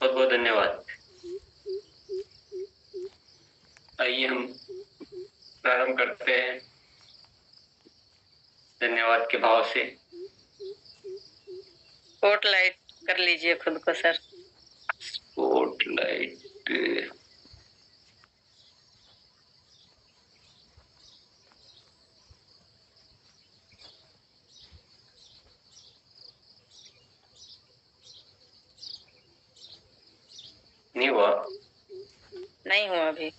बहुत बहुत धन्यवाद। आइए हम प्रारंभ करते हैं धन्यवाद के भाव से। स्पॉटलाइट कर लीजिए खुद को सर। स्पॉटलाइट नहीं हुआ? नहीं हुआ अभी।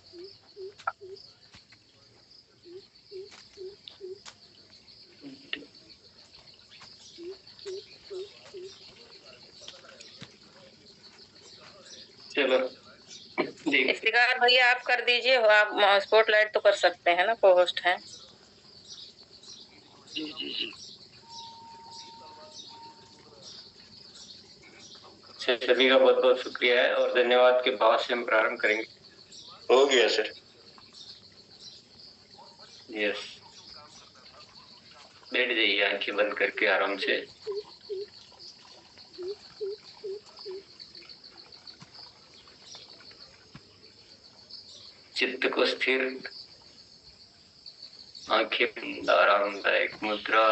चलो इफ्तिकार भैया आप कर दीजिए, आप स्पॉटलाइट तो कर सकते हैं ना, को होस्ट हैं। जी जी जी। सभी का बहुत बहुत शुक्रिया है और धन्यवाद के भाव से हम प्रारंभ करेंगे। हो गया सर। यस, बैठ जाइए आंखें बंद करके आराम से। चित्त को स्थिर, आंखें बंद, आरामदायक मुद्रा।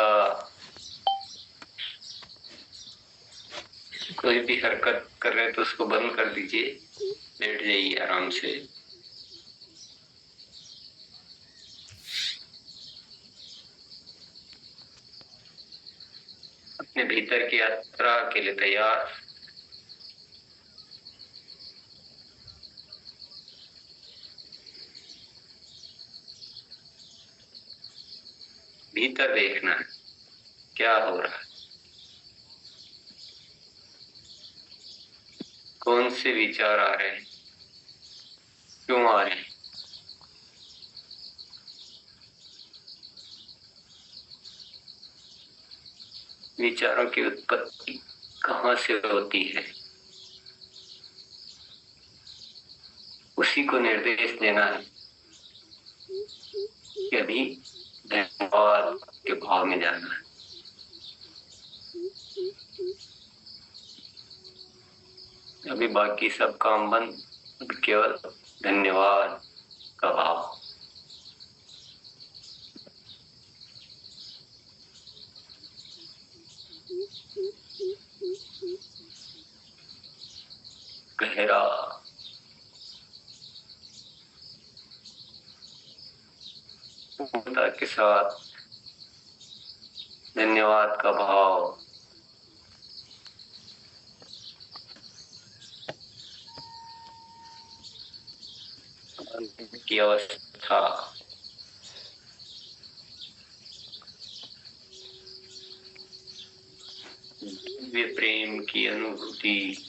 कोई भी हरकत कर रहे हैं तो उसको बंद कर दीजिए, बैठ जाइए आराम से। अपने भीतर की यात्रा के लिए तैयार। भीतर देखना है क्या हो रहा है, कौन से विचार आ रहे हैं, क्यों आ रहे हैं, विचारों की उत्पत्ति कहाँ से होती है, उसी को निर्देश देना है कि अभी धन्यवाद के भाव में जाना है। अभी बाकी सब काम बंद, केवल धन्यवाद का भाव। गहरा पूर्णता के साथ धन्यवाद का भाव। की अवस्था, दिव्य प्रेम की अनुभूति,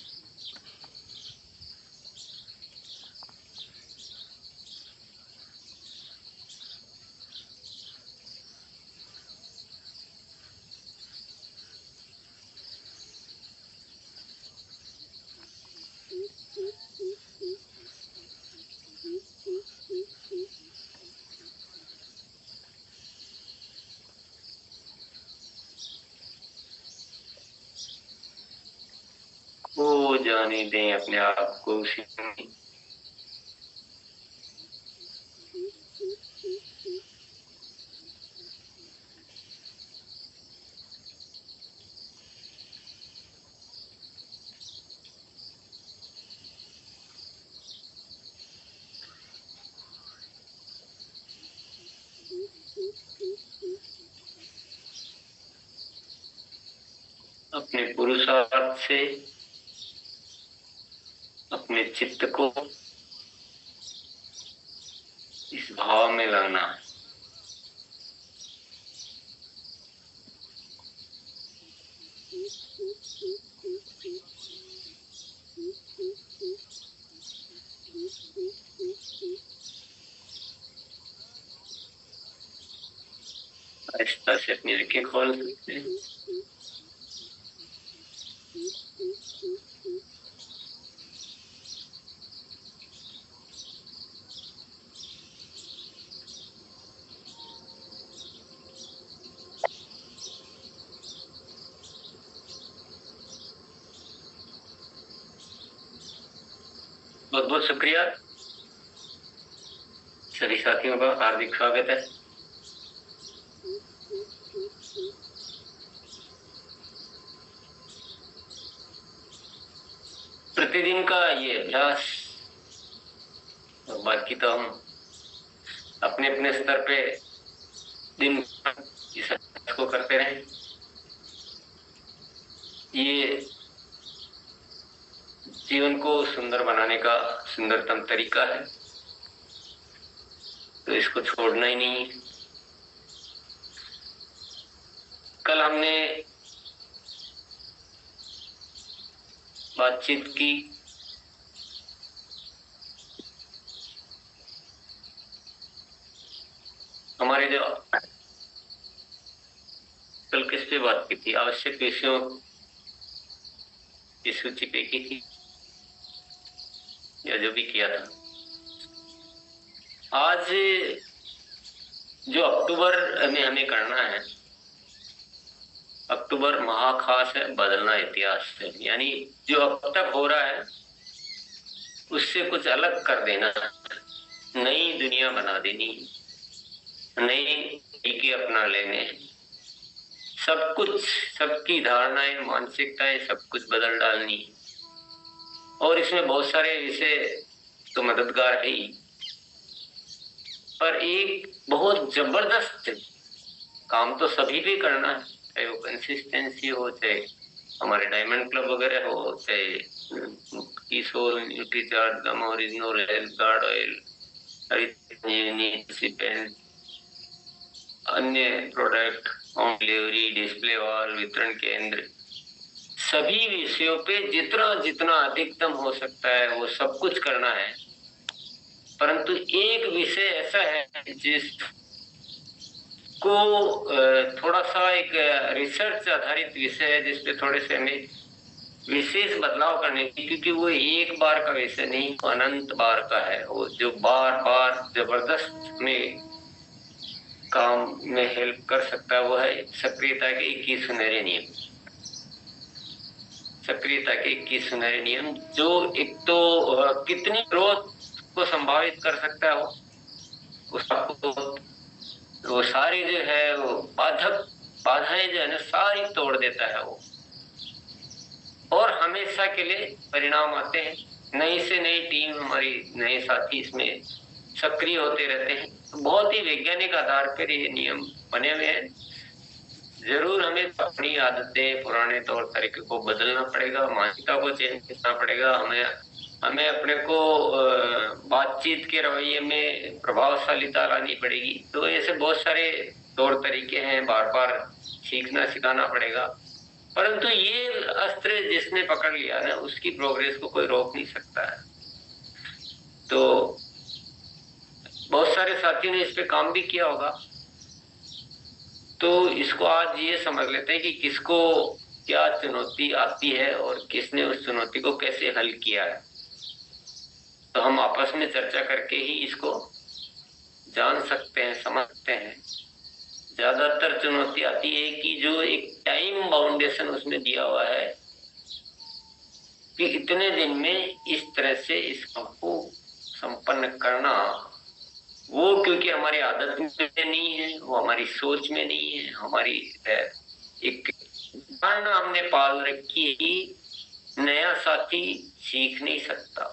वो जाने दें अपने आप को उसी में। अपने पुरुषार्थ से अपने चित्त को इस भाव में लाना है। आहिस्ता से अपनी आंखें खोल सकते हैं। बहुत बहुत शुक्रिया। सभी साथियों का हार्दिक स्वागत है। प्रतिदिन का ये अभ्यास, और बाकी तो हम अपने अपने स्तर पे दिन इस अभ्यास को करते रहें। ये जीवन को सुंदर बनाने का सुंदरतम तरीका है, तो इसको छोड़ना ही नहीं। कल हमने बातचीत की हमारे जो कल किस पे बात की थी, आवश्यक विषयों की सूची पे की थी, या जो भी किया था। आज जो अक्टूबर में हमें करना है, अक्टूबर महाखास है, बदलना इतिहास है। यानी जो अब तक हो रहा है उससे कुछ अलग कर देना, नई दुनिया बना देनी, नई तरीके अपना लेने, सब कुछ, सबकी धारणाएं, मानसिकताएं, सब कुछ बदल डालनी। और इसमें बहुत सारे विषय तो मददगार है ही, पर एक बहुत जबरदस्त काम तो सभी पे करना है, चाहे वो कंसिस्टेंसी हो, चाहे हमारे डायमंड क्लब वगैरह हो, चाहे कीसोल न्यूट्रीचार्ज, गम ओरिजिनल हेल्थ गार्ड ऑयल, अन्य product, home delivery, display wall, वितरण केंद्र, सभी विषयों पे जितना जितना अधिकतम हो सकता है वो सब कुछ करना है। परंतु एक विषय ऐसा है जिसको थोड़ा सा एक रिसर्च आधारित विषय है, जिसपे थोड़े से हमें विशेष बदलाव करने की, क्योंकि वो एक बार का विषय नहीं, अनंत बार का है। वो जो बार बार जबरदस्त में काम में हेल्प कर सकता है, वो है सक्रियता के 21 सुनहरे नियम। सक्रियता के 21 सुनहरे नियम, जो एक तो कितनी ग्रोथ को संभावित कर सकता है, वो सारी जो है वो बाधाएं जो है ना सारी तोड़ देता है वो, और हमेशा के लिए परिणाम आते हैं। नई से नई टीम, हमारी नए साथी इसमें सक्रिय होते रहते हैं। तो बहुत ही वैज्ञानिक आधार पर ये नियम बने हुए हैं। जरूर हमें अपनी आदतें, पुराने तौर तरीके को बदलना पड़ेगा, मानसिकता को चेंज करना पड़ेगा। हमें अपने को बातचीत के रवैये में प्रभावशालीता लानी पड़ेगी। तो ऐसे बहुत सारे तौर तरीके हैं, बार बार सीखना सिखाना पड़ेगा। परंतु ये अस्त्र जिसने पकड़ लिया ना, उसकी प्रोग्रेस को कोई रोक नहीं सकता है। तो बहुत सारे साथियों ने इस पे काम भी किया होगा। तो इसको आज ये समझ लेते हैं कि किसको क्या चुनौती आती है और किसने उस चुनौती को कैसे हल किया है। तो हम आपस में चर्चा करके ही इसको जान सकते हैं, समझते हैं। ज्यादातर चुनौती आती है कि जो एक टाइम बाउंडेशन उसमें दिया हुआ है कि इतने दिन में इस तरह से इस काम को संपन्न करना, वो क्योंकि हमारी आदत में नहीं है, वो हमारी सोच में नहीं है, हमारी एक धारणा हमने पाल रखी है कि नया साथी सीख नहीं सकता,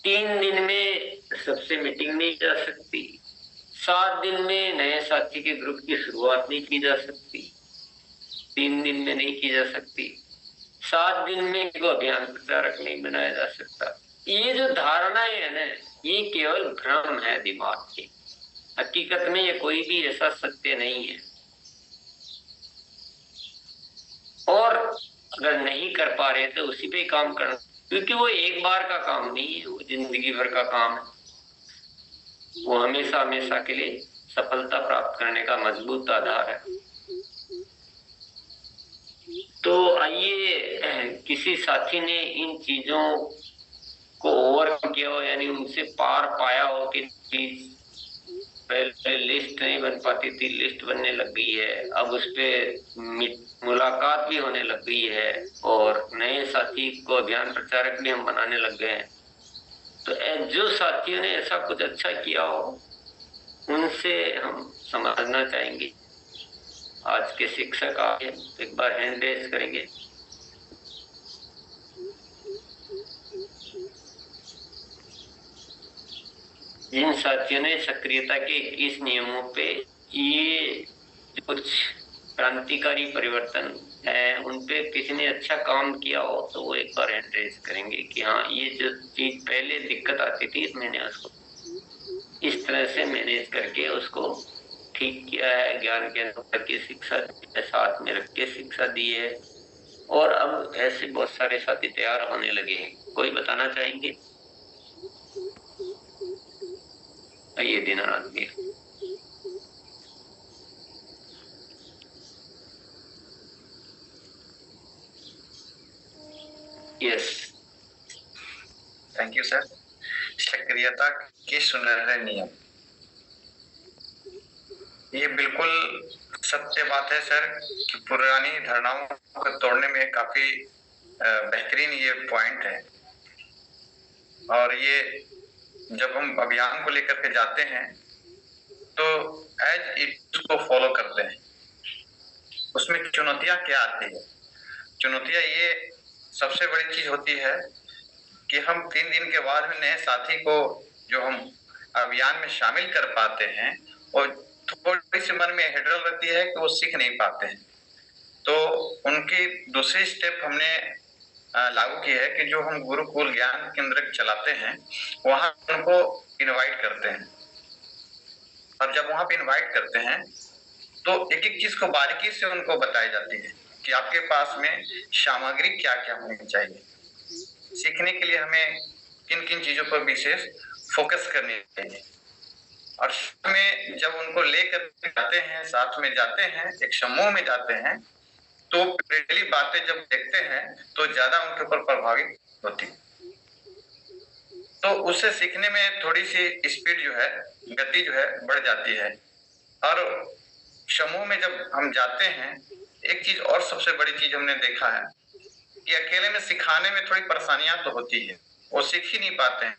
3 दिन में सबसे मीटिंग नहीं जा सकती, 7 दिन में नए साथी के ग्रुप की शुरुआत नहीं की जा सकती, 3 दिन में नहीं की जा सकती, 7 दिन में को अभियान प्रचारक नहीं बनाया जा सकता। ये जो धारणाएं है ना, ये केवल भ्रम है दिमाग की। हकीकत में ये कोई भी ऐसा सत्य नहीं है। और अगर नहीं कर पा रहे तो उसी पे काम करना, क्योंकि वो एक बार का काम नहीं है, वो जिंदगी भर का काम है। वो हमेशा हमेशा के लिए सफलता प्राप्त करने का मजबूत आधार है। तो आइए, किसी साथी ने इन चीजों को ओवरकम किया हो, यानी उनसे पार पाया हो कि पहले लिस्ट नहीं बन पाती थी, लिस्ट बनने लग गई है। अब उस पे मुलाकात भी होने लग गई है और नए साथी को अभियान प्रचारक भी हम बनाने लग गए हैं। तो जो साथियों ने ऐसा कुछ अच्छा किया हो उनसे हम समझना चाहेंगे। आज के शिक्षक आए तो एक बार हैंड रेज करेंगे। जिन साथियों ने सक्रियता के 21 नियमों पे ये कुछ क्रांतिकारी परिवर्तन है, उन पे किसी ने अच्छा काम किया हो तो वो एक बार हैंड रेज करेंगे कि हाँ, ये जो चीज पहले दिक्कत आती थी मैंने उसको इस तरह से मैनेज करके उसको ठीक किया है, ज्ञान के अनुसार की शिक्षा साथ में रख के शिक्षा दी है। और अब ऐसे बहुत सारे साथी तैयार होने लगे हैं। कोई बताना चाहेंगे? ये दीनानाथ भी। Yes, thank you sir. सक्रियता के सुनहरे नियम, ये बिल्कुल सत्य बात है सर कि पुरानी धारणाओं को तोड़ने में काफी बेहतरीन ये पॉइंट है। और ये जब हम अभियान को लेकर के जाते हैं तो एज इट उसको फॉलो करते हैं। उसमें चुनौतियां क्या आती है? चुनौतियां ये सबसे बड़ी चीज होती है कि हम 3 दिन के बाद में नए साथी को जो हम अभियान में शामिल कर पाते हैं और थोड़ी सी मन में हिडरल रहती है कि वो सीख नहीं पाते हैं। तो उनकी दूसरी स्टेप हमने लागू की है कि जो हम गुरुकुल ज्ञान केंद्र चलाते हैं वहां उनको इनवाइट करते हैं। और जब वहां पे इनवाइट करते हैं तो एक एक चीज को बारीकी से उनको बताई जाती है कि आपके पास में सामग्री क्या क्या होनी चाहिए, सीखने के लिए हमें किन किन चीजों पर विशेष फोकस करनी चाहिए। और में जब उनको लेकर जाते हैं, साथ में जाते हैं, एक समूह में जाते हैं, तो पहली बातें जब देखते हैं तो ज्यादा उनके ऊपर प्रभावित होती। तो उससे सीखने में थोड़ी सी स्पीड जो है, गति जो है बढ़ जाती है। और समूह में जब हम जाते हैं, एक चीज और सबसे बड़ी चीज हमने देखा है कि अकेले में सिखाने में थोड़ी परेशानियां तो होती है, वो सीख ही नहीं पाते हैं।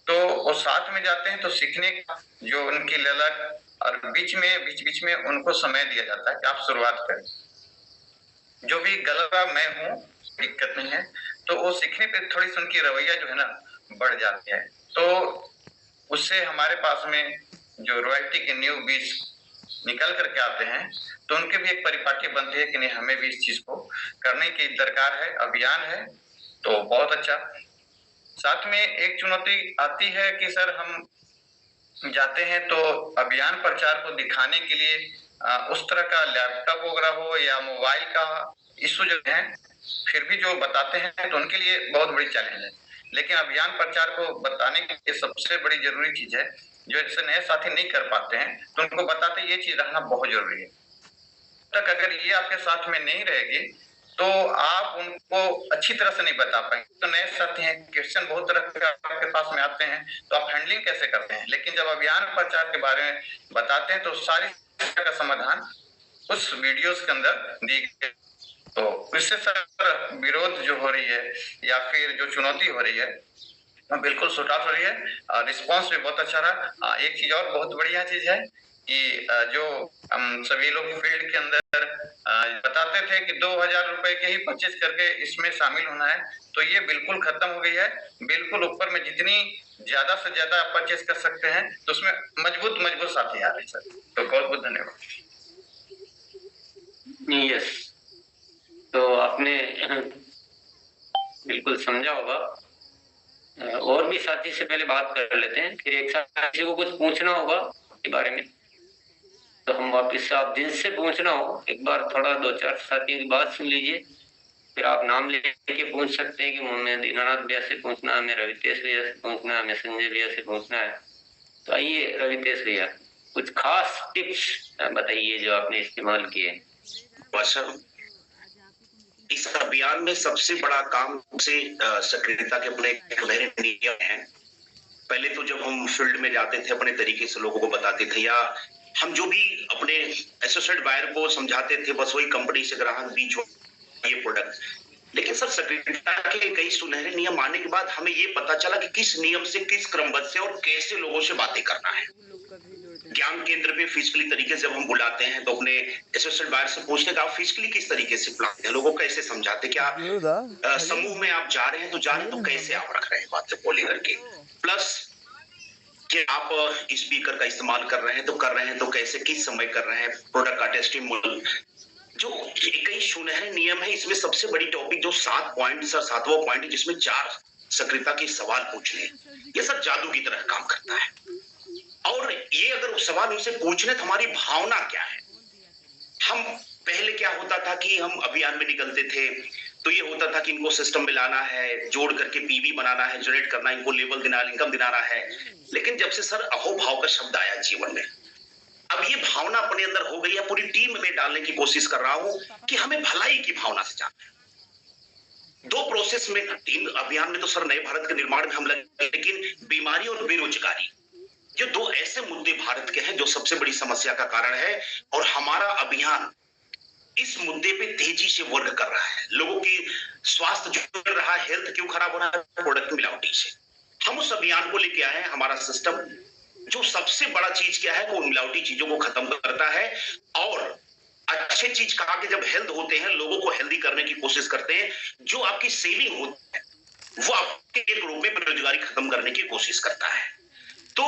तो वो साथ में जाते हैं तो सीखने का जो उनकी ललक, और बीच बीच में उनको समय दिया जाता है कि आप शुरुआत करें, जो भी गलत मैं हूँ दिक्कत नहीं है। तो वो सीखने पे थोड़ी सी उनकी रवैया जो है ना बढ़ जाती है। तो उससे हमारे पास में जो रॉयल्टी के न्यू बीज निकल करके आते हैं तो उनके भी एक परिपाटी बनती है कि नहीं, हमें भी इस चीज को करने की दरकार है, अभियान है। तो बहुत अच्छा। साथ में एक चुनौती आती है कि सर हम जाते हैं तो अभियान प्रचार को दिखाने के लिए उस तरह का लैपटॉप वगैरह हो या मोबाइल का इशू जो है, फिर भी जो बताते हैं तो उनके लिए बहुत बड़ी चैलेंज है। लेकिन अभियान प्रचार को बताने के लिए सबसे बड़ी जरूरी चीज है, जो इससे नए साथी नहीं कर पाते हैं तो उनको बताते ये चीज रहना बहुत जरूरी है। तक अगर ये आपके साथ में नहीं रहेगी तो आप उनको अच्छी तरह से नहीं बता पाएंगे। तो नए साथी हैं, क्वेश्चन बहुत तरह के आपके पास में आते हैं, तो आप हैंडलिंग कैसे करते हैं? लेकिन जब अभियान प्रचार के बारे में बताते हैं तो सारी का समाधान उस वीडियोस के अंदर दी गई। तो इससे सर विरोध जो हो रही है या फिर जो चुनौती हो रही है बिल्कुल सुट आउट हो रही है और रिस्पॉन्स भी बहुत अच्छा रहा। एक चीज और बहुत बढ़िया चीज है कि जो हम सभी लोग फील्ड के अंदर बताते थे कि 2000 रुपए के ही परचेज करके इसमें शामिल होना है, तो ये बिल्कुल खत्म हो गई है। बिल्कुल ऊपर में जितनी ज्यादा से ज्यादा आप परचेज कर सकते हैं तो उसमें मजबूत साथी आ रहे हैं सर। तो बहुत बहुत धन्यवाद। यस, तो आपने बिल्कुल समझा होगा। और भी साथी से पहले बात कर लेते हैं, फिर एक साथी को कुछ पूछना होगा के बारे में तो हम वापिस आप जिनसे पूछना हो एक बार थोड़ा 2-4 साथियों की बात सुन लीजिए, फिर आप नाम लेके पूछ सकते हैं कि हमें दीनानाथ भैया से पूछना है, हमें रवितेश भैया से पूछना है, हमें संजय भैया से पूछना है। तो आइए रवितेश भैया, कुछ खास टिप्स बताइए जो आपने इस्तेमाल किए। इस अभियान में सबसे बड़ा काम से सक्रियता के अपने नियम हैं पहले तो जब हम फील्ड में जाते थे अपने तरीके से लोगों को बताते थे, या हम जो भी अपने एसोसिएट बायर को समझाते थे, बस वही कंपनी से ग्राहक बीच ये प्रोडक्ट। लेकिन सर सक्रियता के कई सुनहरे नियम आने के बाद हमें ये पता चला कि किस नियम से, किस क्रमबद्ध से और कैसे लोगों से बातें करना है। ज्ञान केंद्र पे फिजिकली तरीके से जब हम बुलाते हैं तो अपने एसोसिएट बायर से पूछते हैं कि आप फिजिकली किस तरीके से बुलाते हैं, लोगों को कैसे समझाते, क्या समूह में आप जा रहे हैं तो जा रहे हैं तो कैसे आप रख रहे हैं बात से बोले करके, प्लस कि आप स्पीकर का इस्तेमाल कर रहे हैं तो कर रहे हैं तो कैसे, किस समय कर रहे हैं, प्रोडक्ट का टेस्टिमोनियल, जो कई सुनहरे नियम है। इसमें सबसे बड़ी टॉपिक जो 7 पॉइंट, सर 7वां पॉइंट है जिसमें 4 सक्रियता के सवाल पूछने, ये सब जादू की तरह काम करता है। और ये अगर सवाल उनसे पूछने तो हमारी भावना क्या है, हम पहले क्या होता था कि हम अभियान में निकलते थे तो ये होता था कि इनको सिस्टम में लाना है, जोड़ करके पीवी बनाना है, जनरेट करना है, इनको लेवल देना है, इनकम दिलाना है। लेकिन जब से सर अहोभाव का शब्द आया जीवन में, अब ये भावना अपने अंदर हो गई है, पूरी टीम में डालने की कोशिश कर रहा हूं कि हमें भलाई की भावना से जाना है। 2 प्रोसेस में टीम अभियान में तो सर नए भारत के निर्माण में हम लगे, लेकिन बीमारी और बेरोजगारी ये 2 ऐसे मुद्दे भारत के हैं जो सबसे बड़ी समस्या का कारण है। और हमारा अभियान इस मुद्दे पे तेजी से वर्क कर रहा है। लोगों की स्वास्थ्य जो बढ़ रहा है, हेल्थ क्यों खराब हो रहा है, प्रोडक्ट मिलावटी से। हम उस अभियान को लेके आए हैं, हमारा सिस्टम जो सबसे बड़ा चीज क्या है वो मिलावटी चीजों को खत्म करता है और अच्छे चीज कहा कि जब हेल्थ होते हैं लोगों को हेल्दी करने की कोशिश करते हैं। जो आपकी सेविंग होती है वो आपके 1 रुपए बेरोजगारी खत्म करने की कोशिश करता है। तो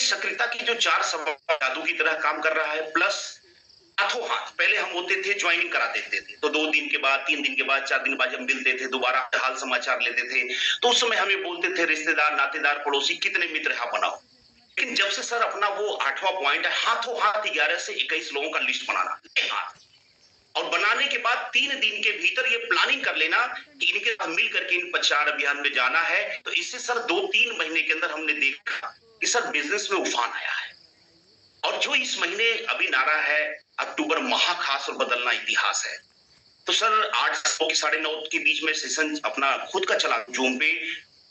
सक्रियता की जो 4 सवाल जादू की तरह काम कर रहा है, प्लस हाथों हाथ पहले हम होते थे ज्वाइनिंग करा देते थे, तो 2 दिन के बाद, 3 दिन के बाद, 4 दिन के बाद जब मिलते थे दोबारा हाल समाचार लेते थे, तो उस समय हमें बोलते थे रिश्तेदार, नातेदार, पड़ोसी कितने मित्र है बनाओ। लेकिन जब से सर अपना वो 8वां पॉइंट है, हाथों हाथ 11 से 21 लोगों का लिस्ट बनाना, हाथ, और बनाने के बाद 3 दिन के भीतर ये प्लानिंग कर लेना कि इनके साथ मिल करके इन 4 अभियान में जाना है। तो इससे सर 2-3 महीने के अंदर हमने देखा कि सर बिजनेस में उफान आया है। और जो इस महीने अभी नारा है अक्टूबर माह खास और बदलना इतिहास है, तो सर 8 से 9:30 के बीच में सेशन अपना खुद का चला जूम पे।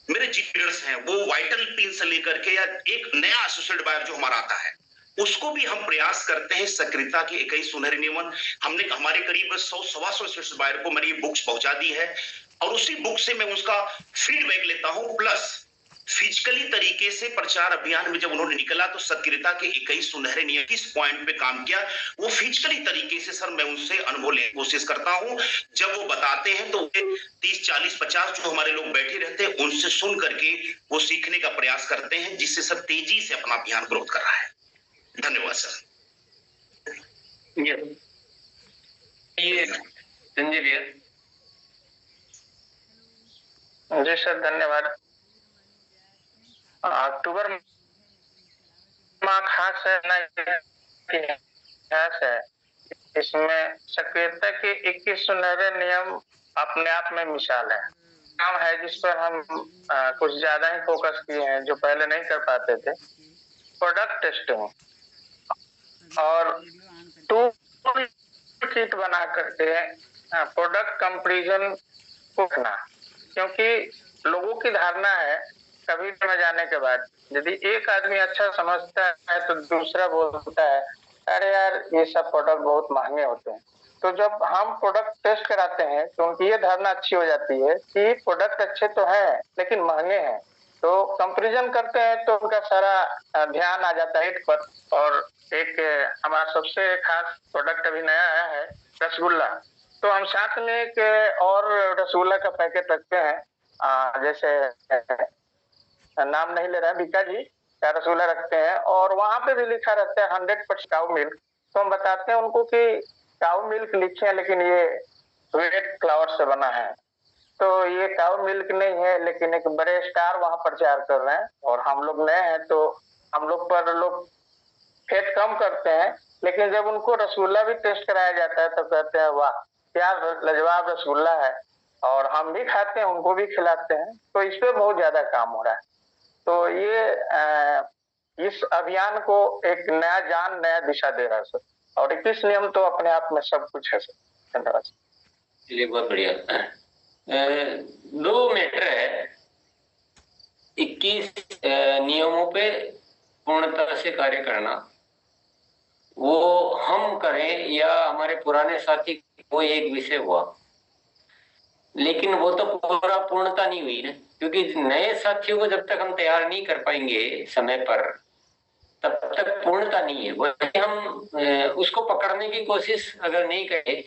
मेरे जीपीएस हैं वो वाइटल पिन से लेकर के या एक नया एसोसिएट बायर जो हमारा आता है उसको भी हम प्रयास करते हैं सक्रियता के 21 सुनहरे नियम। हमने हमारे करीब 100-125 एसोसिएट बायर को मैंने ये बुक्स पहुंचा दी है और उसी बुक से मैं उसका फीडबैक लेता हूं। प्लस फिजिकली तरीके से प्रचार अभियान में जब उन्होंने निकला तो सक्रियता के 21 सुनहरे नियम किस पॉइंट पे काम किया वो फिजिकली तरीके से सर मैं उनसे अनुभव लेने की कोशिश करता हूं। जब वो बताते हैं तो 30, 40, 50 जो हमारे लोग बैठे रहते हैं उनसे सुन करके वो सीखने का प्रयास करते हैं, जिससे सर तेजी से अपना अभियान ग्रोथ कर रहा है। धन्यवाद सर। ये संजय भैया। जी सर धन्यवाद। अक्टूबर माह खास है, इसमें सक्रियता के 21 सुनहरे नियम अपने आप में मिसाल है। काम है जिस पर हम कुछ ज्यादा ही फोकस किए हैं जो पहले नहीं कर पाते थे, प्रोडक्ट टेस्टिंग और टूल किट बना करके प्रोडक्ट कंपैरिजन को करना। क्योंकि लोगों की धारणा है कभी में जाने के बाद यदि एक आदमी अच्छा समझता है तो दूसरा बोलता है अरे यार ये सब प्रोडक्ट बहुत महंगे होते हैं। तो जब हम प्रोडक्ट टेस्ट कराते हैं तो उनकी ये धारणा अच्छी हो जाती है कि प्रोडक्ट अच्छे तो हैं लेकिन महंगे हैं, तो कंपैरिजन करते हैं तो उनका सारा ध्यान आ जाता है पर। और एक हमारा सबसे खास प्रोडक्ट अभी नया आया है रसगुल्ला, तो हम साथ में एक और रसगुल्ला का पैकेट रखते हैं, जैसे नाम नहीं ले रहे हैं, बीका जी का रसगुल्ला रखते हैं और वहां पे भी लिखा रहता है 100% काऊ मिल्क। तो हम बताते हैं उनको कि काऊ मिल्क लिखे हैं लेकिन ये व्हीट फ्लावर से बना है, तो ये काऊ मिल्क नहीं है। लेकिन एक बड़े स्टार वहां प्रचार कर रहे हैं और हम लोग नए हैं तो हम लोग पर लोग फेट कम करते हैं, लेकिन जब उनको रसगुल्ला भी टेस्ट कराया जाता है तो कहते हैं वाह क्या लाजवाब रसगुल्ला है, और हम भी खाते हैं उनको भी खिलाते हैं। तो इस पे बहुत ज्यादा काम हो रहा है। तो ये इस अभियान को एक नया जान, नया दिशा दे रहा है सर, और 21 नियम तो अपने आप में सब कुछ है सर। धन्यवाद। चलिए बहुत बढ़िया। 2 मैटर है, 21 नियमों पे पूर्णतः से कार्य करना, वो हम करें या हमारे पुराने साथी, वो एक विषय हुआ। लेकिन वो तो पूरा पूर्णता नहीं हुई ना, क्योंकि नए साथियों को जब तक हम तैयार नहीं कर पाएंगे समय पर, तब तक पूर्णता नहीं है। वही हम उसको पकड़ने की कोशिश अगर नहीं करें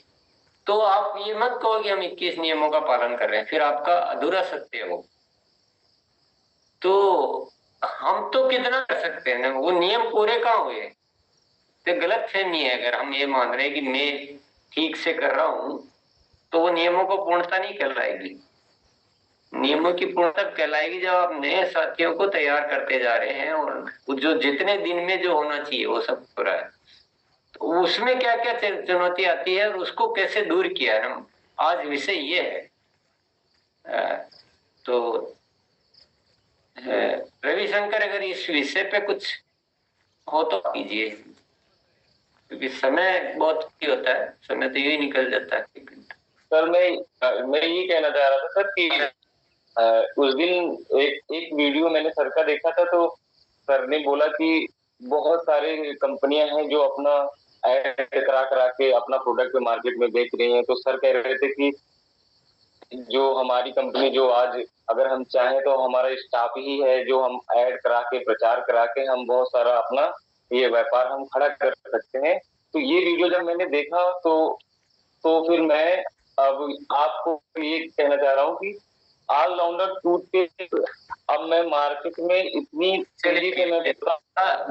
तो आप ये मत कहो कि हम 21 नियमों का पालन कर रहे हैं, फिर आपका अधूरा सत्य हो। तो हम तो कितना कर सकते हैं ना, वो नियम पूरे कहाँ हुए। तो गलत फहमी है अगर हम ये मान रहे हैं कि मैं ठीक से कर रहा हूं, तो वो नियमों को पूर्णता नहीं कहलाएगी। नियमों की पूर्णता कहलाएगी जब आप नए साथियों को तैयार करते जा रहे हैं और जो जितने दिन में जो होना चाहिए वो सब हो रहा है। तो उसमें क्या क्या चुनौती आती है और उसको कैसे दूर किया है, हम आज विषय ये है। तो रविशंकर अगर इस विषय पे कुछ हो तो कीजिए, क्योंकि समय बहुत होता है, समय तो यही निकल जाता है। सर मैं ये कहना चाह रहा था सर कि उस दिन एक वीडियो मैंने सर का देखा था, तो सर ने बोला कि बहुत सारे कंपनियां हैं जो अपना ऐड करा के अपना प्रोडक्ट मार्केट में बेच रही हैं। तो सर कह रहे थे कि जो हमारी कंपनी, जो आज अगर हम चाहें तो हमारा स्टाफ ही है जो हम ऐड करा के प्रचार करा के हम बहुत सारा अपना ये व्यापार हम खड़ा कर सकते हैं। तो ये वीडियो जब मैंने देखा तो फिर मैं अब आपको ये कहना चाह रहा हूँ कि ऑलराउंडर टूट के अब मैं मार्केट में इतनी चलिए कि मैं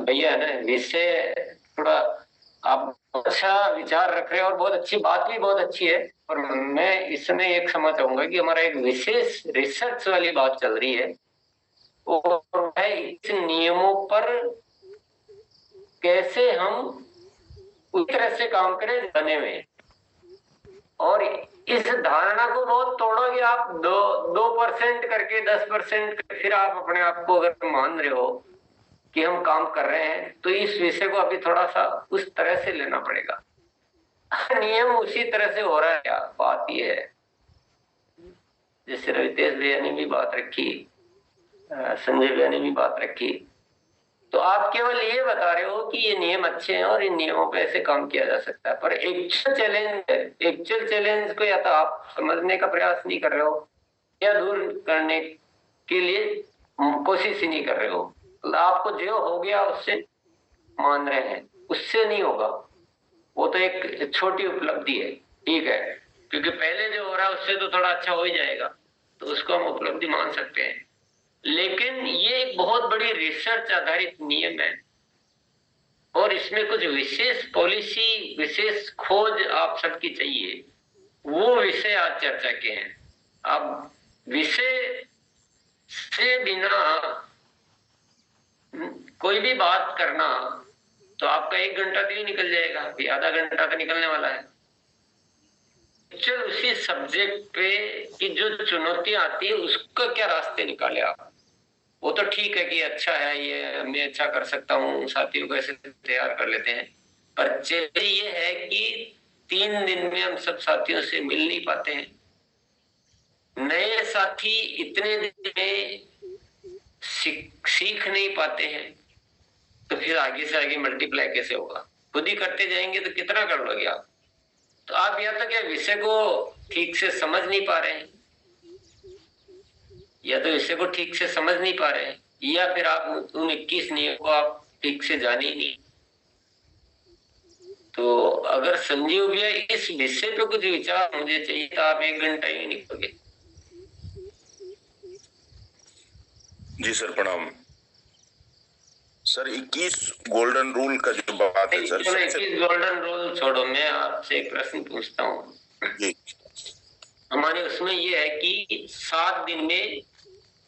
भैया ना विषय थोड़ा आप अच्छा विचार रख रहे हैं और बहुत अच्छी बात भी बहुत अच्छी है। और मैं इसमें एक समझ चाहूंगा कि हमारा एक विशेष रिसर्च वाली बात चल रही है, और है इस नियमों पर कैसे हम उस तरह से काम करें बने हुए। और इस धारणा को बहुत तोड़ोगे आप 2% करके 10%, फिर आप अपने आप को अगर मान रहे हो कि हम काम कर रहे हैं, तो इस विषय को अभी थोड़ा सा उस तरह से लेना पड़ेगा। नियम उसी तरह से हो रहा है। क्या बात ये है, जैसे रवितेश भैया ने भी बात रखी, संजय भैया ने भी बात रखी, तो आप केवल ये बता रहे हो कि ये नियम अच्छे हैं और इन नियमों पे ऐसे काम किया जा सकता है, पर एक्चुअल चैलेंज को या तो आप समझने का प्रयास नहीं कर रहे हो या दूर करने के लिए कोशिश ही नहीं कर रहे हो। तो आपको जो हो गया उससे मान रहे हैं, उससे नहीं होगा। वो तो एक छोटी उपलब्धि है, ठीक है, क्योंकि पहले जो हो रहा है उससे तो थोड़ा अच्छा हो ही जाएगा, तो उसको हम उपलब्धि मान सकते हैं। लेकिन ये एक बहुत बड़ी रिसर्च आधारित नियम है और इसमें कुछ विशेष पॉलिसी, विशेष खोज आप सबकी चाहिए। वो विषय आज चर्चा के हैं। अब विषय से बिना कोई भी बात करना तो आपका 1 घंटा तो ही निकल जाएगा, भी आधा घंटा तो निकलने वाला है। चल उसी सब्जेक्ट पे की जो चुनौतियां आती है उसका क्या रास्ते निकाले आप। वो तो ठीक है कि अच्छा है, ये मैं अच्छा कर सकता हूँ, साथियों को ऐसे तैयार कर लेते हैं, पर चीज ये है कि 3 दिन में हम सब साथियों से मिल नहीं पाते हैं। नए साथी इतने दिन में सीख नहीं पाते हैं, तो फिर आगे से आगे मल्टीप्लाई कैसे होगा। खुद ही करते जाएंगे तो कितना कर लोगे आप। तो आप या तो क्या विषय को ठीक से समझ नहीं पा रहे हैं, या तो विषय को ठीक से समझ नहीं पा रहे हैं, या फिर आप उन 21 नियम को आप ठीक से जाने ही नहीं। तो अगर संजीव भैया इस विषय पे कुछ विचार मुझे चाहिए, तो आप 1 घंटा ही निकलोगे। जी सर, प्रणाम सर। 21 गोल्डन रूल का जो बात है सर, 21 गोल्डन रूल छोड़ो, मैं आपसे एक प्रश्न पूछता हूँ। हमारे उसमें ये है कि 7 दिन में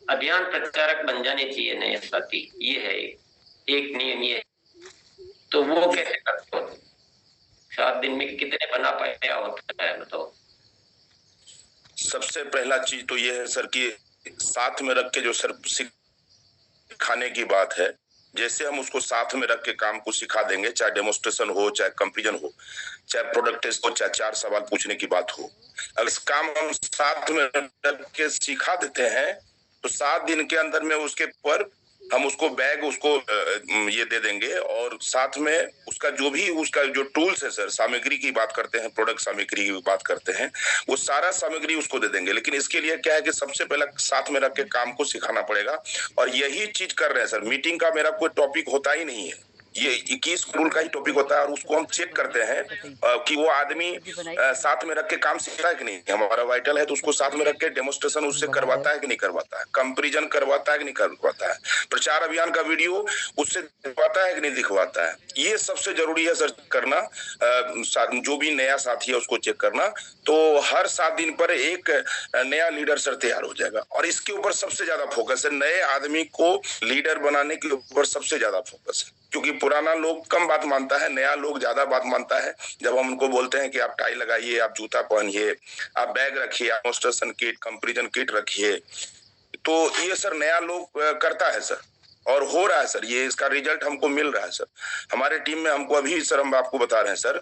अभियान प्रचारक बन जाने चाहिए नए साथी, ये है एक नियम ये। तो वो कैसे करते हो? 7 दिन में कितने बना पाया होता है बताओ। सबसे पहला चीज तो ये है सर कि साथ में रख के जो सर सिखाने की बात है, जैसे हम उसको साथ में रख के काम को सिखा देंगे, चाहे डेमोस्ट्रेशन हो, चाहे कंपैरिजन हो, चाहे प्रोडक्ट टेस्ट हो, चाहे 4 सवाल पूछने की बात हो, अगर इस काम हम साथ में रख के सिखा देते हैं तो 7 दिन के अंदर में उसके ऊपर हम उसको बैग उसको ये दे देंगे, और साथ में उसका जो भी उसका जो टूल्स है सर, सामग्री की बात करते हैं, प्रोडक्ट सामग्री की बात करते हैं, वो सारा सामग्री उसको दे देंगे। लेकिन इसके लिए क्या है कि सबसे पहले साथ में रख के काम को सिखाना पड़ेगा, और यही चीज कर रहे हैं सर। मीटिंग का मेरा कोई टॉपिक होता ही नहीं है, ये 21 रूल का ही टॉपिक होता है, और उसको हम चेक करते हैं कि वो आदमी साथ में रख के काम सीख रहा है कि नहीं। हमारा वाइटल है तो उसको साथ में रख के डेमोस्ट्रेशन उससे करवाता है कि नहीं करवाता है, कंपैरिजन करवाता है कि नहीं करवाता है, प्रचार अभियान का वीडियो उससे दिखवाता है कि नहीं दिखवाता है। ये सबसे जरूरी है सर करना। जो भी नया साथी है उसको चेक करना, तो हर 7 दिन पर एक नया लीडर सर तैयार हो जाएगा। और इसके ऊपर सबसे ज्यादा फोकस है, नए आदमी को लीडर बनाने के ऊपर सबसे ज्यादा फोकस है, क्योंकि पुराना लोग कम बात मानता है, नया लोग ज्यादा बात मानता है। जब हम उनको बोलते हैं कि आप टाई लगाइए, आप जूता पहनिए, आप बैग रखिए, आप डेमोस्ट्रेशन किट, कंपैरिजन किट रखिए, तो ये सर नया लोग करता है सर, और हो रहा है सर। ये इसका रिजल्ट हमको मिल रहा है सर। हमारे टीम में हमको अभी सर हम आपको बता रहे हैं सर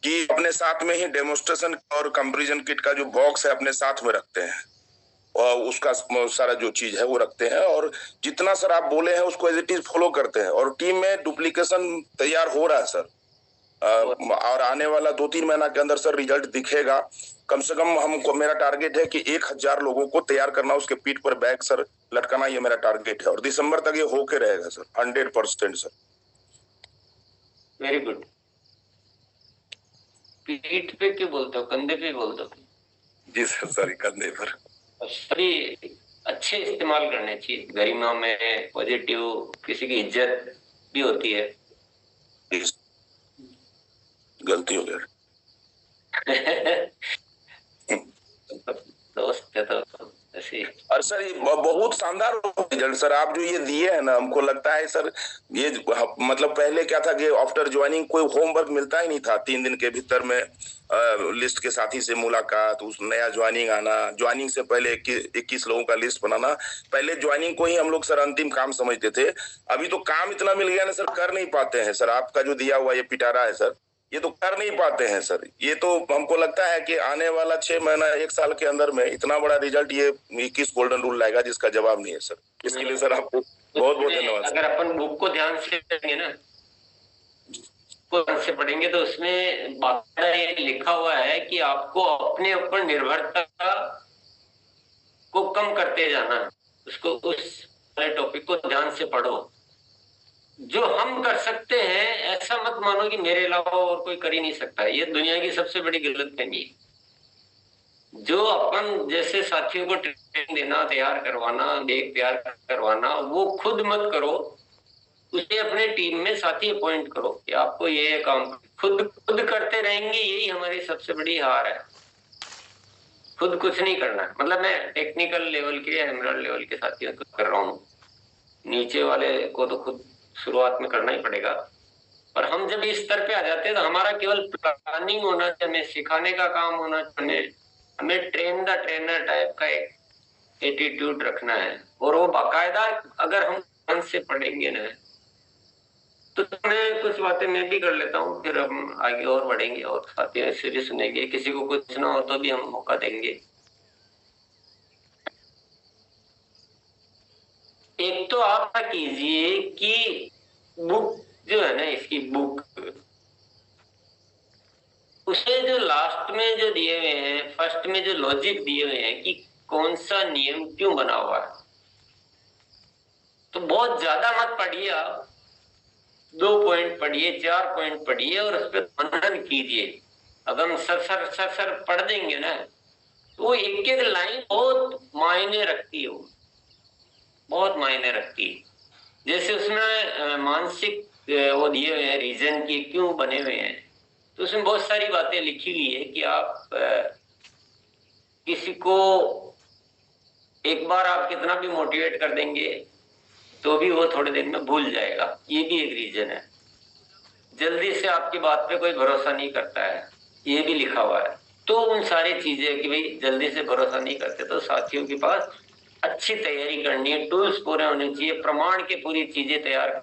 कि अपने साथ में ही डेमोस्ट्रेशन और कंपैरिजन किट का जो बॉक्स है अपने साथ में रखते हैं, और उसका सारा जो चीज है वो रखते हैं, और जितना सर आप बोले हैं उसको एज इट इज फॉलो करते हैं, और टीम में डुप्लीकेशन तैयार हो रहा है सर। और आने वाला 2-3 महीना के अंदर सर रिजल्ट दिखेगा। कम से कम हमको, मेरा टारगेट है कि 1000 लोगों को तैयार करना, उसके पीठ पर बैग सर लटकाना, ये मेरा टारगेट है, और दिसंबर तक ये होके रहेगा सर, 100% सर। Very good. पीठ पे क्यों बोलते हो, कंधे पे बोलते हो? जी सर, सॉरी, कंधे पर। सभी अच्छे इस्तेमाल करने चाहिए, गरिमा में पॉजिटिव, किसी की इज्जत भी होती है। गलती हो गया दोस्त है तो ऐसे। और सर ये बहुत शानदार रिजल्ट सर आप जो ये दिए हैं ना, हमको लगता है सर ये मतलब पहले क्या था कि आफ्टर ज्वाइनिंग कोई होमवर्क मिलता ही नहीं था। 3 दिन के भीतर में लिस्ट के साथी से मुलाकात, उस नया ज्वाइनिंग आना, ज्वाइनिंग से पहले 21 लोगों का लिस्ट बनाना। पहले ज्वाइनिंग को ही हम लोग सर अंतिम काम समझते थे। अभी तो काम इतना मिल गया ना सर, कर नहीं पाते हैं सर। आपका जो दिया हुआ ये पिटारा है सर, ये तो कर नहीं पाते हैं सर। ये तो हमको लगता है कि आने वाला 6 महीना 1 साल के अंदर में इतना बड़ा रिजल्ट ये 21 गोल्डन रूल लाएगा जिसका जवाब नहीं है सर। इसके लिए सर आपको बहुत बहुत धन्यवाद। अगर अपन बुक को ध्यान से पढ़ेंगे ना, को ध्यान से पढ़ेंगे तो उसमें बाकायदा ये लिखा हुआ है कि आपको अपने ऊपर निर्भरता को कम करते जाना। उसको, उस टॉपिक को ध्यान से पढ़ो। जो हम कर सकते हैं ऐसा मत मानो कि मेरे अलावा और कोई कर ही नहीं सकता। ये दुनिया की सबसे बड़ी गलतफहमी है। जो अपन जैसे साथियों को ट्रेनिंग देना, तैयार करवाना, बैग तैयार करवाना, वो खुद मत करो। उसे अपने टीम में साथी अपॉइंट करो कि आपको ये काम खुद करते रहेंगे। यही हमारी सबसे बड़ी हार है, खुद कुछ नहीं करना। मतलब मैं टेक्निकल लेवल के, एमरल्ड लेवल के साथियों को कर रहा हूँ, नीचे वाले को तो खुद शुरुआत में करना ही पड़ेगा। पर हम जब इस स्तर पे आ जाते हैं तो हमारा केवल प्लानिंग होना चाहिए, हमें सिखाने का काम होना चाहिए, हमें ट्रेन द ट्रेनर टाइप का एक एटीट्यूड रखना है। और वो बाकायदा अगर हम ध्यान से पढ़ेंगे ना, तो मैं कुछ बातें मैं भी कर लेता हूँ, फिर हम आगे और बढ़ेंगे और साथियों से भी सुनेंगे। किसी को कुछ ना हो तो भी हम मौका देंगे। एक तो आप कीजिए कि बुक जो है ना, इसकी बुक, उसे जो लास्ट में जो दिए हुए हैं, फर्स्ट में जो लॉजिक दिए हुए हैं कि कौन सा नियम क्यों बना हुआ है, तो बहुत ज्यादा मत पढ़िए। आप 2 पॉइंट पढ़िए, 4 पॉइंट पढ़िए और उस पर मनन कीजिए। अगर हम सर पढ़ देंगे ना, तो वो एक एक लाइन बहुत मायने रखती है, बहुत मायने रखती है। जैसे उसमें मानसिक वो दिए हुए हैं रीजन की क्यों बने हुए हैं, तो उसमें बहुत सारी बातें लिखी हुई है कि आप किसी को एक बार आप कितना भी मोटिवेट कर देंगे तो भी वो थोड़े दिन में भूल जाएगा। ये भी एक रीजन है। जल्दी से आपकी बात पे कोई भरोसा नहीं करता है, ये भी लिखा हुआ है। तो उन सारी चीजें कि भाई जल्दी से भरोसा नहीं करते, तो साथियों के पास अच्छी तैयारी करनी है, टूल्स पूरे होने चाहिए, प्रमाण के पूरी चीजें तैयार।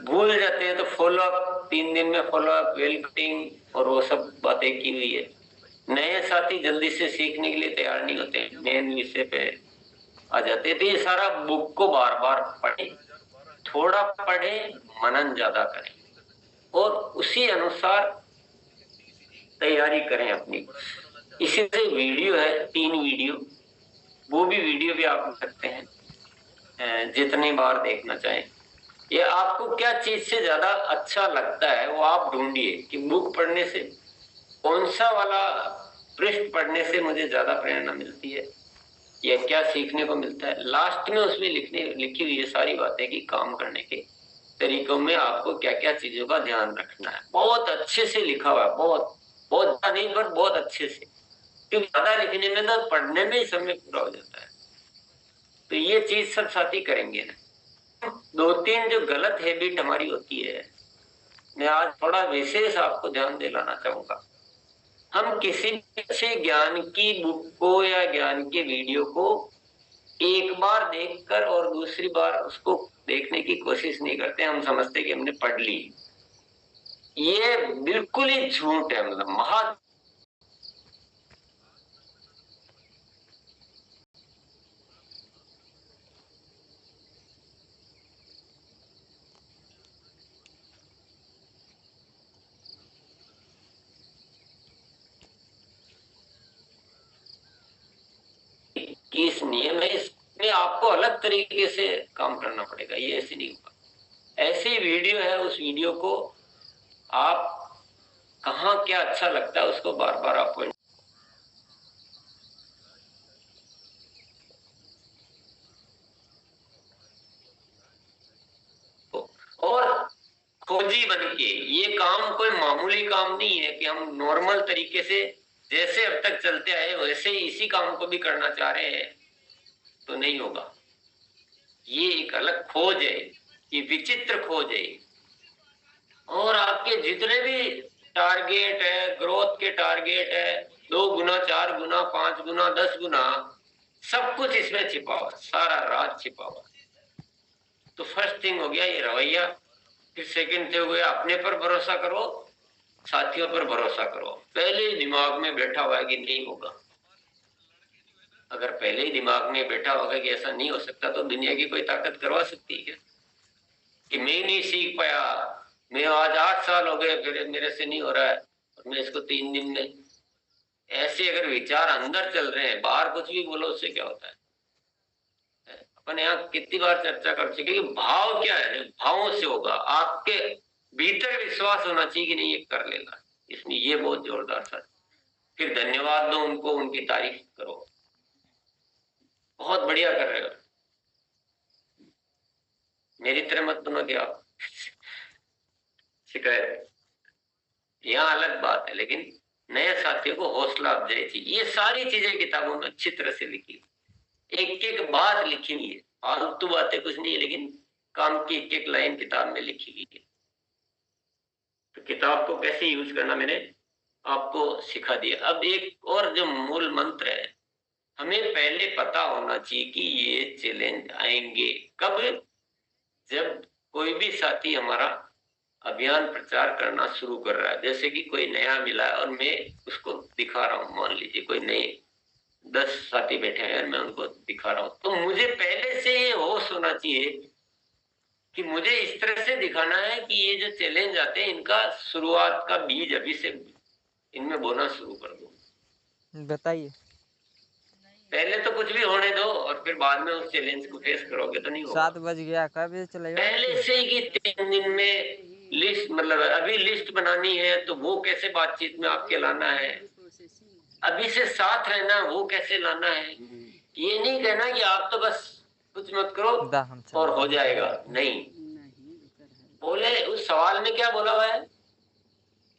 भूल जाते हैं तो फॉलो अप, 3 दिन में फॉलो अप, वेलकमिंग और वो सब बातें की हुई है। नए साथी जल्दी से सीखने के लिए तैयार नहीं होते मेन विषय पे। आ जाते हैं। तो ये सारा बुक को बार बार पढ़े, थोड़ा पढ़े, मनन ज्यादा करें और उसी अनुसार तैयारी करें अपनी। इसी से वीडियो है 3 वीडियो, वो भी वीडियो भी आप देख सकते हैं जितनी बार देखना चाहें। ये आपको क्या चीज से ज्यादा अच्छा लगता है वो आप ढूंढिए कि बुक पढ़ने से कौन सा वाला पृष्ठ पढ़ने से मुझे ज्यादा प्रेरणा मिलती है या क्या सीखने को मिलता है। लास्ट में उसमें लिखी हुई है सारी बातें कि काम करने के तरीकों में आपको क्या क्या चीजों का ध्यान रखना है। बहुत अच्छे से लिखा हुआ है, बहुत बहुत नहीं पर बहुत अच्छे से, क्योंकि ज्यादा लिखने में तो पढ़ने में ही समय पूरा हो जाता है। तो ये चीज सब साथी करेंगे ना। 2-3 जो गलत हैबिट हमारी होती है, मैं आज थोड़ा विशेष आपको ध्यान दिलाना चाहूंगा। हम किसी अच्छे ज्ञान की बुक को या ज्ञान के वीडियो को एक बार देखकर और दूसरी बार उसको देखने की कोशिश नहीं करते। हम समझते कि हमने पढ़ ली। ये बिल्कुल ही झूठ है, मतलब महा कि इस नियम है, इसमें आपको अलग तरीके से काम करना पड़ेगा। ये ऐसे नहीं होगा। ऐसी वीडियो है, उस वीडियो को आप कहाँ क्या अच्छा लगता है उसको बार बार आप और खोजी बन के। ये काम कोई मामूली काम नहीं है कि हम नॉर्मल तरीके से जैसे अब तक चलते आए वैसे ही इसी काम को भी करना चाह रहे हैं तो नहीं होगा। ये एक अलग खोज है, ये विचित्र खोज है। और आपके जितने भी टारगेट है, ग्रोथ के टारगेट है, 2 गुना, 4 गुना, 5 गुना, 10 गुना, सब कुछ इसमें छिपा हुआ, सारा राज छिपा हुआ। तो फर्स्ट थिंग हो गया ये रवैया। फिर सेकंड थिंग हो गया अपने पर भरोसा करो, साथियों पर भरोसा करो। पहले ही दिमाग में बैठा हुआ है कि नहीं होगा। अगर पहले ही दिमाग में बैठा होगा कि ऐसा नहीं हो सकता तो दुनिया की कोई ताकत करवा सकती है कि मैं नहीं सीख पाया, मैं आज 8 साल हो गए फिर मेरे से नहीं हो रहा है और मैं इसको 3 दिन में। ऐसे अगर विचार अंदर चल रहे हैं, बाहर कुछ भी बोलो उससे क्या होता है। अपन यहाँ कितनी बार चर्चा कर चुके कि भाव क्या है, भावों से होगा। आपके भीतर विश्वास होना चाहिए कि नहीं ये कर लेगा, इसमें ये बहुत जोरदार था। फिर धन्यवाद दो उनको, उनकी तारीफ करो, बहुत बढ़िया कर रहे हो। मेरी तरह मत बनो कि आप शिकायत, यहाँ अलग बात है। लेकिन नए साथियों को हौसला अफजाई चाहिए। ये सारी चीजें किताबों में अच्छी तरह से लिखी, एक एक बात लिखी हुई है, फालतू बातें कुछ नहीं है, लेकिन काम की एक एक लाइन किताब में लिखी हुई है। तो किताब को कैसे यूज करना मैंने आपको सिखा दिया। अब एक और जो मूल मंत्र है, हमें पहले पता होना चाहिए कि ये चैलेंज आएंगे कब। जब कोई भी साथी हमारा अभियान प्रचार करना शुरू कर रहा है, जैसे कि कोई नया मिला है और मैं उसको दिखा रहा हूँ, मान लीजिए कोई नए 10 साथी बैठे हैं और मैं उनको दिखा रहा हूँ, तो मुझे पहले से ये होश होना चाहिए कि मुझे इस तरह से दिखाना है कि ये जो चैलेंज आते हैं इनका शुरुआत का बीज अभी से इनमें बोना शुरू कर दो। बताइए। पहले तो कुछ भी होने दो और फिर बाद में उस चैलेंज को फेस करोगे तो नहीं होगा। 7 बज गया, कब बजे चलेगा? पहले से ही कि 3 दिन में लिस्ट, मतलब अभी लिस्ट बनानी है तो वो कैसे बातचीत में आपके लाना है, अभी से साथ रहना वो कैसे लाना है। ये नहीं कहना कि आप तो बस कुछ मत करो और हो जाएगा, नहीं। बोले उस सवाल में क्या बोला हुआ है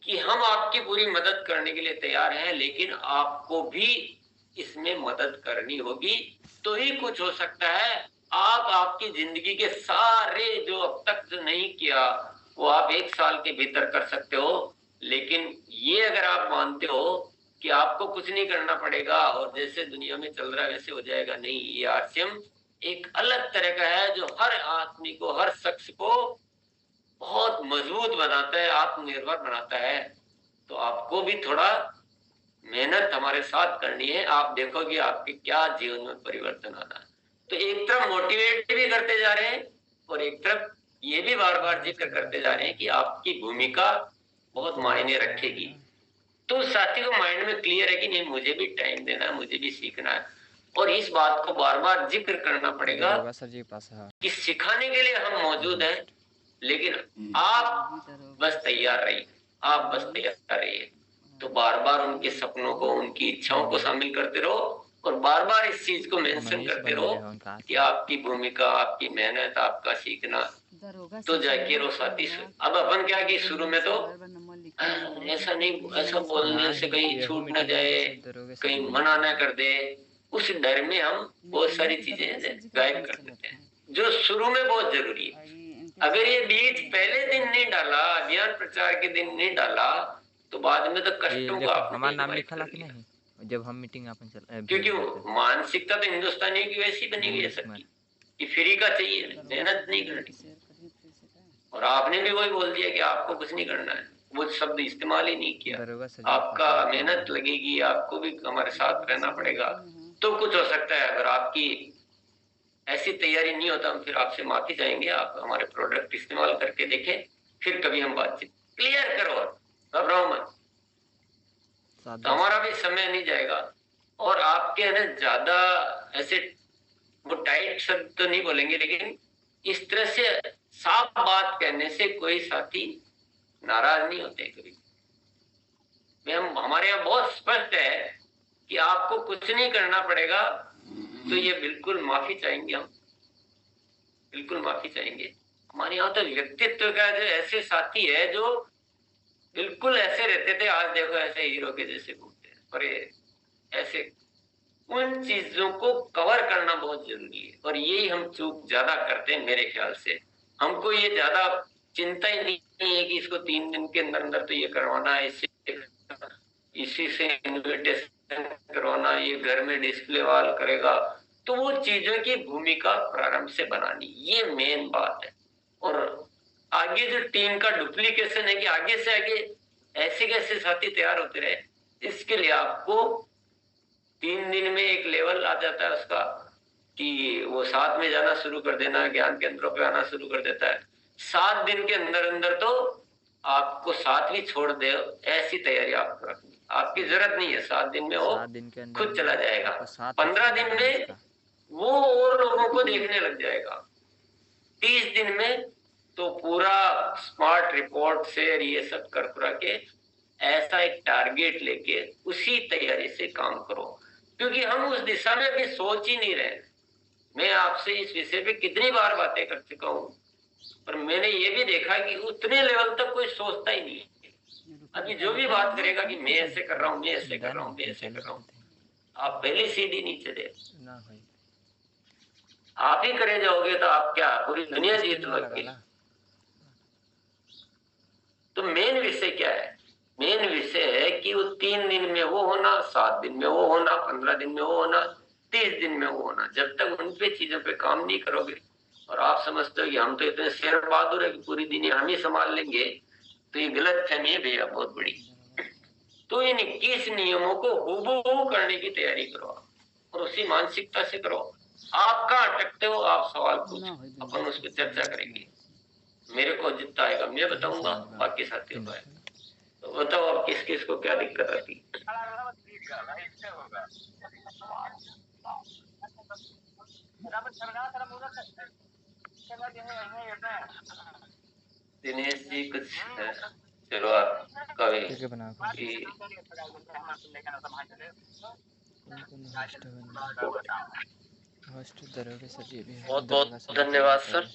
कि हम आपकी पूरी मदद करने के लिए तैयार हैं, लेकिन आपको भी इसमें मदद करनी होगी तो ही कुछ हो सकता है। आप आपकी जिंदगी के सारे जो अब तक जो नहीं किया वो आप 1 साल के भीतर कर सकते हो। लेकिन ये अगर आप मानते हो कि आपको कुछ नहीं करना पड़ेगा और जैसे दुनिया में चल रहा है वैसे हो जाएगा, नहीं। ये आरसीएम एक अलग तरह का है जो हर आदमी को, हर शख्स को बहुत मजबूत बनाता है, आत्मनिर्भर बनाता है। तो आपको भी थोड़ा मेहनत हमारे साथ करनी है। आप देखोगे आपके क्या जीवन में परिवर्तन आना है। तो एक तरफ मोटिवेट भी करते जा रहे हैं और एक तरफ ये भी बार बार जिक्र करते जा रहे हैं कि आपकी भूमिका बहुत मायने रखेगी। तो साथी को माइंड में क्लियर है कि नहीं, मुझे भी टाइम देना है, मुझे भी सीखना है, और इस बात को बार बार जिक्र करना पड़ेगा कि सिखाने के लिए हम मौजूद हैं, लेकिन आप बस तैयार रहिए, आप बस तैयार रहिए। तो बार बार उनके सपनों को, उनकी इच्छाओं को शामिल करते रहो और बार बार इस चीज को मेंशन करते रहो कि आपकी भूमिका, आपकी मेहनत, आपका सीखना। तो जाके रो साथी। अब अपन क्या कि शुरू में तो ऐसा नहीं, ऐसा बोलने से कहीं छूट ना जाए, कहीं मना ना कर दे, उस डर में हम बहुत सारी चीजें गायब कर देते हैं, जो शुरू में बहुत जरूरी है। अगर ये बीज पहले दिन नहीं डाला, अभियान प्रचार के दिन नहीं डाला, तो बाद में तो कष्टों को हमारा नाम लिखा ला कि नहीं जब हम मीटिंग अपन चल, क्योंकि मानसिकता तो हिंदुस्तानियों की वैसी बनी हुई है सबकी कि फ्री का चाहिए, मेहनत नहीं करनी। और आपने भी वही बोल दिया कि आपको कुछ नहीं करना है, वो शब्द इस्तेमाल ही नहीं किया। आपका मेहनत लगेगी, आपको भी हमारे साथ रहना पड़ेगा, तो कुछ हो सकता है। अगर आपकी ऐसी तैयारी नहीं होता, हम फिर आपसे माफी चाहेंगे। आप हमारे प्रोडक्ट इस्तेमाल करके देखें, फिर कभी हम बातचीत क्लियर करो, घबराओ मत, तो हमारा भी समय नहीं जाएगा। और आपके है ना ज्यादा ऐसे वो टाइट शब्द तो नहीं बोलेंगे, लेकिन इस तरह से साफ बात कहने से कोई साथी नाराज नहीं होते कभी। हम हमारे यहाँ बहुत स्पष्ट है कि आपको कुछ नहीं करना पड़ेगा, तो ये बिल्कुल माफी चाहेंगे, हम बिल्कुल माफी चाहेंगे। हमारे यहाँ तो व्यक्तित्व का जो ऐसे साथी है जो बिल्कुल ऐसे रहते थे, आज देखो ऐसे हीरो के जैसे घूमते हैं। और ये ऐसे उन चीजों को कवर करना बहुत जरूरी है, और यही हम चूक ज्यादा करते हैं मेरे ख्याल से। हमको ये ज्यादा चिंता ही नहीं है कि इसको 3 दिन के अंदर अंदर तो ये करवाना है, इसी से इन्विटेशन करवाना, ये घर में डिस्प्ले वाल करेगा। तो वो चीजों की भूमिका प्रारंभ से बनानी, ये मेन बात है। और आगे जो टीम का डुप्लीकेशन है कि आगे से आगे ऐसे कैसे साथी तैयार होते रहे, इसके लिए आपको 3 दिन में एक लेवल आ जाता है उसका कि वो साथ में जाना शुरू कर देना, ज्ञान केंद्रों पे आना शुरू कर देता है। 7 दिन के अंदर अंदर तो आपको साथ भी छोड़ दे, ऐसी तैयारी आपको रखनी। आपकी जरूरत नहीं है 7 दिन में, वो खुद चला जाएगा। 15 दिन में वो और लोगों को देखने लग जाएगा। 30 दिन में तो पूरा स्मार्ट रिपोर्ट शेयर ये सब कर कुरा के ऐसा एक टारगेट लेके उसी तैयारी से काम करो, क्योंकि हम उस दिशा में भी सोच ही नहीं रहे। मैं आपसे इस विषय पे कितनी बार बातें कर चुका हूँ, पर मैंने ये भी देखा कि उतने लेवल तक कोई सोचता ही नहीं है। अभी जो भी बात करेगा कि मैं ऐसे कर रहा हूँ, मैं ऐसे कर रहा हूँ, मैं ऐसे कर रहा हूँ, आप पहली सीढ़ी नीचे दे। आप ही करे जाओगे तो आप क्या पूरी दुनिया जीत लोगे। तो मेन विषय क्या है? मेन विषय है कि वो 3 दिन में वो होना, 7 दिन में वो होना, 15 दिन में वो होना, 30 दिन में वो होना। जब तक उन पे चीजों पे काम नहीं करोगे और आप समझते हो कि हम तो इतने शेर बहादुर है कि पूरी दुनिया हम ही संभाल लेंगे, तो ये गलत फहमी है भैया, बहुत बड़ी। तो इन 21 नियमों को हूबहू करने की तैयारी करो और उसी मानसिकता से करो। आप कहाँ अटकते हो, आप सवाल पूछो, अपन उस पर चर्चा करेंगे। मेरे को जितना आएगा मैं बताऊंगा, बाकी साथियों को आएगा। तो बताओ आप किस किस को क्या दिक्कत आती। दिनेश जी कुछ है? चलो आप कभी बहुत बहुत धन्यवाद सर।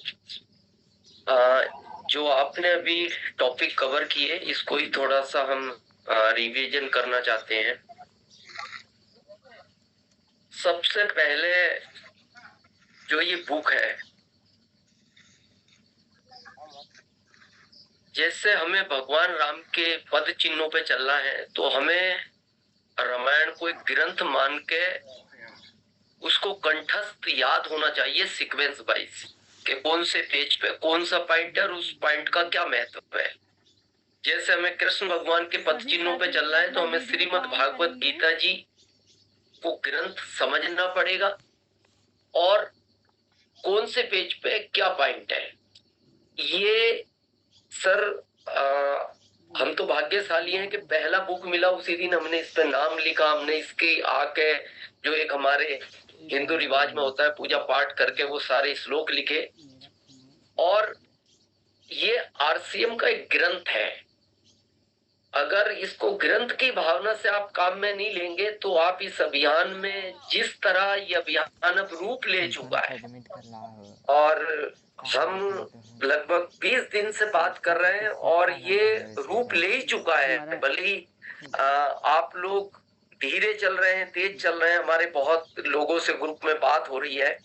जो आपने अभी टॉपिक कवर किए, इसको ही थोड़ा सा हम रिवीजन करना चाहते हैं। सबसे पहले जो ये बुक है, जैसे हमें भगवान राम के पद चिन्हों पे चलना है, तो हमें रामायण को एक ग्रंथ मान के उसको कंठस्थ याद होना चाहिए, सीक्वेंस वाइज कि कौन से पेज पे कौन सा पॉइंट है और उस पॉइंट का क्या महत्व है। जैसे हमें कृष्ण भगवान के पद चिन्हों पे चलना है, तो हमें श्रीमद् भागवत गीता जी को ग्रंथ समझना पड़ेगा और कौन से पेज पे क्या पॉइंट है। ये सर हम तो भाग्यशाली हैं कि पहला बुक मिला उसी दिन हमने इस पे नाम लिखा, हमने इसके आके जो एक हमारे हिंदू रिवाज में होता है पूजा पाठ करके वो सारे श्लोक लिखे। और ये आरसीएम का एक ग्रंथ है, अगर इसको ग्रंथ की भावना से आप काम में नहीं लेंगे तो आप इस अभियान में जिस तरह ये अभियान अब रूप ले चुका है, और हम लगभग 20 दिन से बात कर रहे हैं और ये रूप ले ही चुका है। भले ही आप लोग धीरे चल रहे हैं, तेज चल रहे हैं, हमारे बहुत लोगों से ग्रुप में बात हो रही है,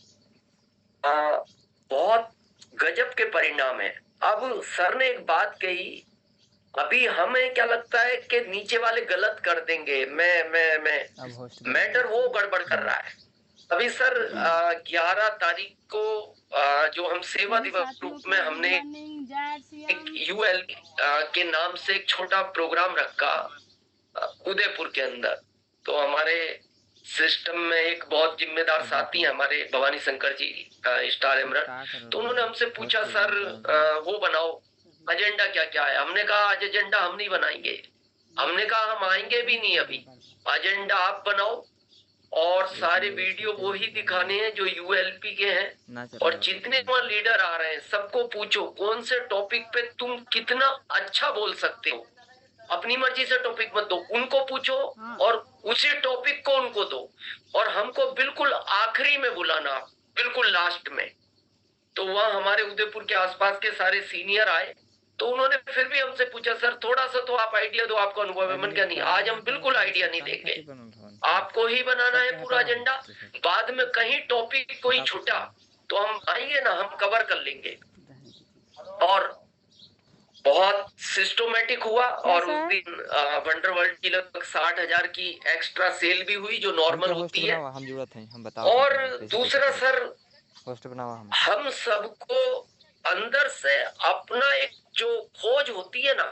बहुत गजब के परिणाम है। अब सर ने एक बात कही, अभी हमें क्या लगता है कि नीचे वाले गलत कर देंगे, मैं मैटर वो गड़बड़ कर रहा है। अभी सर 11 तारीख को जो हम सेवा दिवस रूप में हमने एक यूएल के नाम से एक छोटा प्रोग्राम रखा उदयपुर के अंदर। तो हमारे सिस्टम में एक बहुत जिम्मेदार साथी हैं हमारे भवानी शंकर जी स्टार एमरल्ड, तो उन्होंने हमसे पूछा सर वो बनाओ, एजेंडा क्या क्या है। हमने कहा आज एजेंडा हम नहीं बनाएंगे, हमने कहा हम आएंगे भी नहीं, अभी एजेंडा आप बनाओ और सारे वीडियो वो ही दिखाने हैं जो यूएलपी के हैं, और जितने वहाँ लीडर आ रहे हैं सबको पूछो कौन से टॉपिक पे तुम कितना अच्छा बोल सकते हो, अपनी मर्जी से टॉपिक मत दो, उनको पूछो और उसी टॉपिक को उनको दो, और हमको बिल्कुल आखिरी में बुलाना, बिल्कुल लास्ट में। तो वहाँ हमारे उदयपुर के आसपास के सारे सीनियर आए, तो उन्होंने फिर भी हमसे पूछा सर थोड़ा सा तो आप आइडिया दो, आपको अनुभव है। मन क्या नहीं, आज हम बिल्कुल आइडिया नहीं देंगे, आपको ही बनाना है पूरा एजेंडा। बाद में कहीं टॉपिक कोई छूटा तो हम आएंगे ना, हम कवर कर लेंगे। और बहुत सिस्टमेटिक हुआ, और उस दिन वंडर वर्ल्ड की लगभग 60,000 की एक्स्ट्रा सेल भी हुई जो नॉर्मल होती है। और दूसरा सर हम सबको अंदर से अपना एक जो खोज होती है ना,